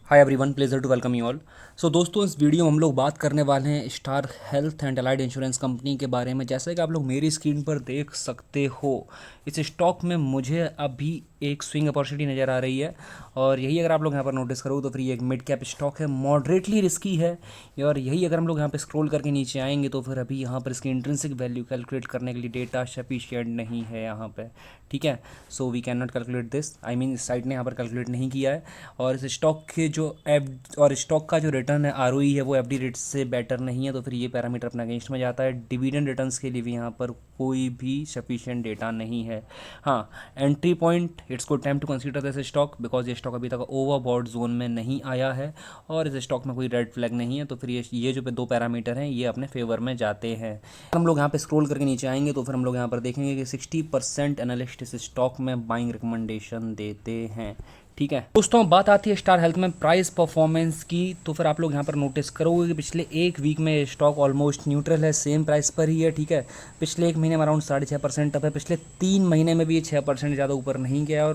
Hi everyone, pleasure to welcome you all. So दोस्तों, इस video में हम लोग बात करने वाले हैं star health and allied insurance company के बारे में। जैसे कि आप लोग मेरी स्क्रीन पर देख सकते हो, इस स्टॉक में मुझे अभी एक स्विंग अपॉर्चुनिटी नज़र आ रही है। और यही अगर आप लोग यहाँ पर नोटिस करो तो फिर ये एक मिड कैप स्टॉक है, मॉडरेटली रिस्की है। और यही अगर हम लोग यहाँ पे स्क्रॉल करके नीचे आएंगे तो फिर अभी यहाँ पर इसकी इंट्रिंसिक वैल्यू कैलकुलेट करने के लिए डेटा सफिशिएंट नहीं है यहाँ पे। ठीक है, so we can not calculate this, I mean इस साइट ने यहाँ पर कैलकुलेट नहीं किया है। और इस स्टॉक के जो और स्टॉक का जो रिटर्न है, आरओई है, वो एफडी रेट से बेटर नहीं है। तो फिर ये पैरामीटर अपना अगेंस्ट में जाता है। डिविडेंड रिटर्न्स के लिए भी यहाँ पर कोई भी सफिशिएंट डेटा नहीं है। हाँ, entry point, it's good time to consider this stock because ये स्टॉक अभी तक ओवरबॉट जोन में नहीं आया है और इस स्टॉक में कोई रेड फ्लैग नहीं है। तो फिर ये जो दो पैरामीटर हैं ये अपने फेवर में जाते हैं। हम लोग यहाँ पे स्क्रॉल करके नीचे आएंगे तो फिर हम लोग यहाँ पर देखेंगे कि 60% एनालिस्ट इस स्टॉक में बाइंग रिकमेंडेशन देते हैं। ठीक है दोस्तों, बात आती है स्टार हेल्थ में प्राइस परफॉर्मेंस की। तो फिर आप लोग यहाँ पर नोटिस करोगे कि पिछले एक वीक में स्टॉक ऑलमोस्ट न्यूट्रल है, सेम प्राइस पर ही है। ठीक है, पिछले एक महीने में अराउंड 6.5% अप है। पिछले 3 महीने में भी ये 6% ज़्यादा ऊपर नहीं गया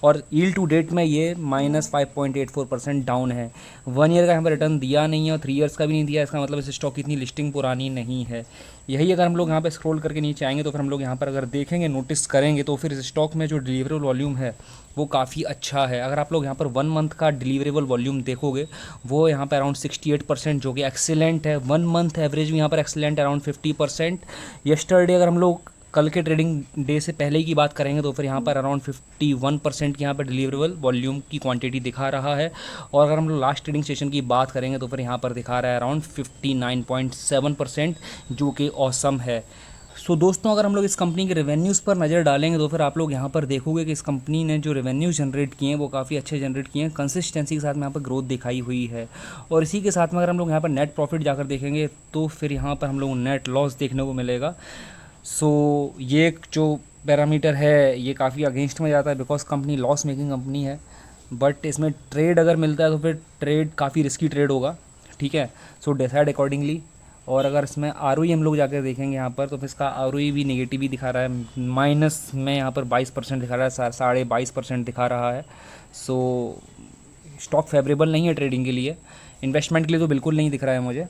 और यील्ड टू डेट में ये -5.84% डाउन है। 1 ईयर का यहाँ पर रिटर्न दिया नहीं है और 3 ईयर्स का भी नहीं दिया। इसका मतलब इस स्टॉक की इतनी लिस्टिंग पुरानी नहीं है। यही अगर हम लोग यहाँ पे स्क्रॉल करके नीचे आएंगे तो फिर हम लोग यहाँ पर अगर देखेंगे, नोटिस करेंगे तो फिर इस स्टॉक में जो डिलीवरेबल वॉल्यूम है वो काफ़ी अच्छा है। अगर आप लोग यहाँ पर 1 मंथ का डिलीवरेबल वॉल्यूम देखोगे वो यहाँ पर अराउंड 68%, जो कि एक्सीलेंट है। 1 मंथ एवरेज भी यहाँ पर एक्सीलेंट है, अराउंड 50%। यस्टरडे अगर हम लोग कल के ट्रेडिंग डे से पहले की बात करेंगे तो फिर यहाँ पर अराउंड 51% की यहाँ पर डिलीवरेबल वॉल्यूम की क्वांटिटी दिखा रहा है। और अगर हम लोग लास्ट ट्रेडिंग सेशन की बात करेंगे तो फिर यहाँ पर दिखा रहा है अराउंड 59.7%, जो कि ऑसम है। सो दोस्तों, अगर हम लोग इस कंपनी के रेवेन्यूज़ पर नज़र डालेंगे तो फिर आप लोग यहाँ पर देखोगे कि इस कंपनी ने जो रेवेन्यूज़ जनरेट किए हैं वो काफ़ी अच्छे जनरेट किए हैं। कंसिस्टेंसी के साथ में यहाँ पर ग्रोथ दिखाई हुई है। और इसी के साथ में अगर हम लोग यहाँ पर नेट प्रॉफिट जाकर देखेंगे तो फिर यहाँ पर हम लोग नेट लॉस देखने को मिलेगा। सो ये जो पैरामीटर है ये काफ़ी अगेंस्ट में जाता है because company loss making company है। बट इसमें ट्रेड अगर मिलता है तो फिर ट्रेड काफ़ी रिस्की ट्रेड होगा। ठीक है, सो डिसाइड अकॉर्डिंगली। और अगर इसमें आरओई हम लोग जाकर देखेंगे यहाँ पर तो फिर इसका आरओई भी नेगेटिव ही दिखा रहा है, माइनस में यहाँ पर 22% दिखा रहा है, 22.5% दिखा रहा है। सो स्टॉक फेवरेबल नहीं है ट्रेडिंग के लिए, इन्वेस्टमेंट के लिए तो बिल्कुल नहीं दिख रहा है मुझे।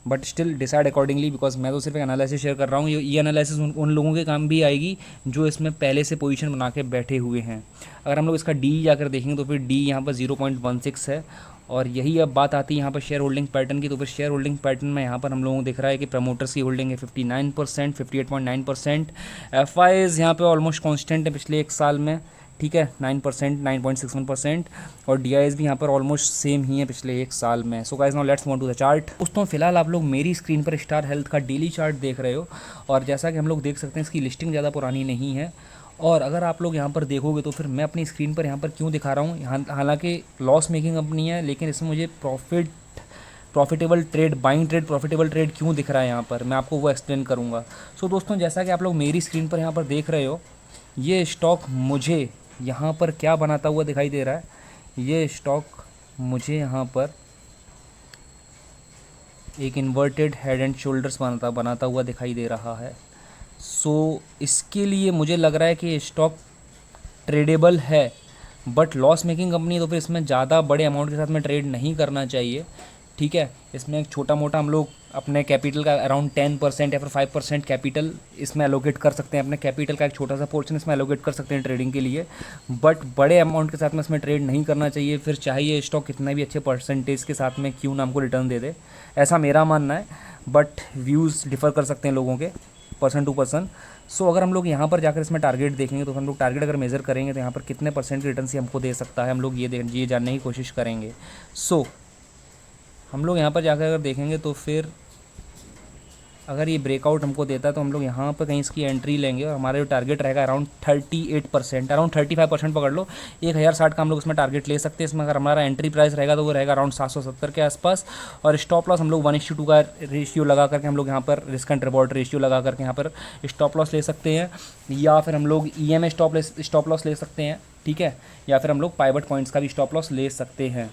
But still decide accordingly because मैं तो सिर्फ एक एनालिसिस शेयर कर रहा हूँ। ये एनालिसिस उन लोगों के काम भी आएगी जो इसमें पहले से पोजीशन बना के बैठे हुए हैं। अगर हम लोग इसका डी जाकर देखेंगे तो फिर डी यहाँ पर 0.16 है। और यही अब बात आती है यहाँ पर शेयर होल्डिंग पैटर्न की। तो फिर शेयर होल्डिंग पैटर्न में यहाँ पर हम लोगों को दिख रहा है कि प्रमोटर्स की होल्डिंग है 59%, 58.9%। एफ आईज यहाँ पर ऑलमोस्ट कॉन्स्टेंट है पिछले एक साल में। ठीक है, 9%, 9.61%। और डी भी यहाँ पर ऑलमोस्ट सेम ही है पिछले एक साल में। So guys, now let's move to the chart. दोस्तों, फिलहाल आप लोग मेरी स्क्रीन पर स्टार हेल्थ का डेली चार्ट देख रहे हो। और जैसा कि हम लोग देख सकते हैं इसकी लिस्टिंग ज़्यादा पुरानी नहीं है। और अगर आप लोग यहाँ पर देखोगे तो फिर मैं अपनी स्क्रीन पर यहाँ पर क्यों दिखा रहा हूँ, हालांकि लॉस मेकिंग कंपनी है लेकिन इसमें मुझे profitable trade, buying trade, profitable trade क्यों दिख रहा है यहाँ पर, मैं आपको वो एक्सप्लेन करूँगा। सो दोस्तों, जैसा कि आप लोग मेरी स्क्रीन पर यहाँ पर देख रहे हो, ये स्टॉक मुझे यहाँ पर क्या बनाता हुआ दिखाई दे रहा है। ये स्टॉक मुझे यहाँ पर एक इन्वर्टेड हेड एंड शोल्डर्स बनाता हुआ दिखाई दे रहा है। सो इसके लिए मुझे लग रहा है कि स्टॉक ट्रेडेबल है। बट लॉस मेकिंग कंपनी तो फिर इसमें ज़्यादा बड़े अमाउंट के साथ में ट्रेड नहीं करना चाहिए। ठीक है, इसमें एक छोटा मोटा हम लोग अपने कैपिटल का अराउंड 10% या फिर 5% कैपिटल इसमें एलोकेट कर सकते हैं। अपने कैपिटल का एक छोटा सा पोर्शन इसमें एलोकेट कर सकते हैं ट्रेडिंग के लिए। बट बड़े अमाउंट के साथ में इसमें ट्रेड नहीं करना चाहिए। फिर चाहे ये स्टॉक कितना भी अच्छे परसेंटेज के साथ में क्यों ना हमको रिटर्न दे दे, ऐसा मेरा मानना है। बट व्यूज़ डिफ़र कर सकते हैं लोगों के, पर्सन टू पर्सन। सो अगर हम लोग यहाँ पर जाकर इसमें टारगेट देखेंगे तो हम लोग टारगेट अगर मेज़र करेंगे तो यहाँ पर कितने परसेंट की रिटर्न ही हमको दे सकता है, हम लोग ये जानने की कोशिश करेंगे। सो हम लोग यहाँ पर जाकर अगर देखेंगे तो फिर अगर ये ब्रेकआउट हमको देता है तो हम लोग यहाँ पर कहीं इसकी एंट्री लेंगे और हमारा जो टारगेट रहेगा अराउंड 38%, अराउंड 35% पकड़ लो, 1060 का हम लोग इसमें टारगेट ले सकते हैं। इसमें अगर हमारा एंट्री प्राइस रहेगा तो वो रहेगा अराउंड 770 के आसपास। और स्टॉप लॉस हम लोग 1:2 का रेशियो लगा करके हम लोग यहाँ पर रिस्क एंड रिवॉर्ड रेशियो लगा करके यहाँ पर स्टॉप लॉस ले सकते हैं, या फिर हम लोग EMA स्टॉप लॉस ले सकते हैं। ठीक है, या फिर हम लोग पाइवट पॉइंट्स का भी स्टॉप लॉस ले सकते हैं।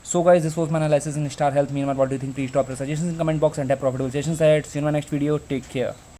So guys, this was my analysis in Star Health. Meanwhile, what do you think? Please drop your suggestions in comment box and have profitable sessions ahead. See you in my next video. Take care.